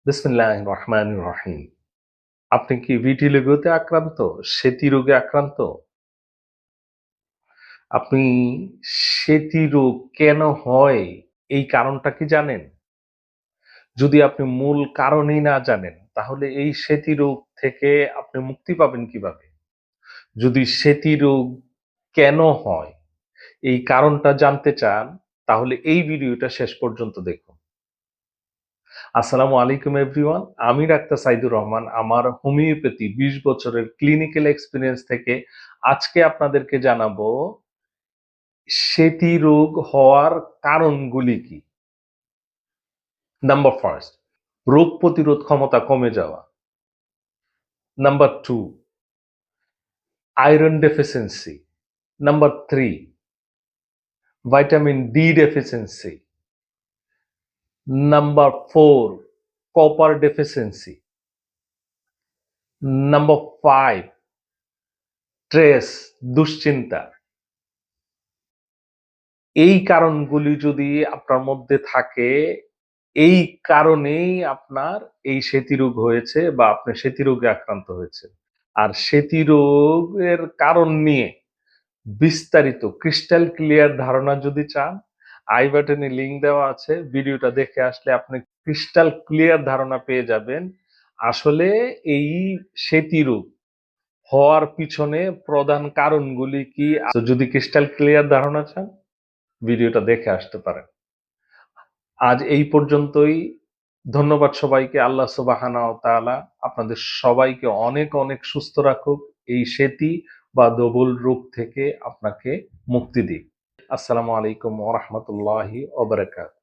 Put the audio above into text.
বিসমিল্লাহির রহমানির রহিম। আপনি কি ভিটিলিগোতে আক্রান্ত? সেতী রোগে আক্রান্ত? আপনি সেতী রোগ কেন হয় এই কারণটা কি জানেন? যদি আপনি মূল কারণই না জানেন, তাহলে এই সেতী রোগ থেকে আপনি মুক্তি পাবেন কিভাবে? যদি সেতী রোগ কেন হয় এই কারণটা জানতে চান, তাহলে এই ভিডিওটা শেষ পর্যন্ত দেখুন। আসসালামু আলাইকুম এভরিওয়ান। আমি ডাক্তার সাইদুর রহমান। আমার হোমিওপ্যাথি ২০ বছরের ক্লিনিক্যাল এক্সপেরিয়েন্স থেকে আজকে আপনাদেরকে জানাবো সেতী রোগ হওয়ার কারণগুলি কি? নাম্বার 1, রোগ প্রতিরোধ ক্ষমতা কমে যাওয়া। Number 2, iron deficiency. Number 3, vitamin D deficiency. Number 4, copper deficiency. Number 5, stress, দুশ্চিন্তা। এই কারণগুলি যদি আপনার মধ্যে থাকে, এই কারণেই আপনার এই সেতী রোগ হয়েছে বা আপনি সেতী রোগে আক্রান্ত হয়েছেন। আর সেতী রোগের কারণ নিয়ে বিস্তারিত ক্রিস্টাল ক্লিয়ার ধারণা যদি চান, আই বাটনে লিংক দেওয়া আছে। ভিডিওটা দেখে আসলে আপনি ক্রিস্টাল ক্লিয়ার ধারণা পেয়ে যাবেন। আসলে এই সেতী রোগ হওয়ার পিছনে প্রধান কারণগুলি কি? তো যদি ক্রিস্টাল ক্লিয়ার ধারণা চান, ভিডিওটা দেখে আসতে পারেন। আজ এই পর্যন্তই। ধন্যবাদ সবাইকে। আল্লাহ সুবহানাহু ওয়া তাআলা আপনাদের সবাইকে অনেক, অনেক সুস্থ রাখুক। এই সেতী বা দোবল রোগ থেকে আপনাকে মুক্তি দিক। আসসালামু আলাইকুম ওয়া রাহমাতুল্লাহি ওয়া বারাকাতুহু।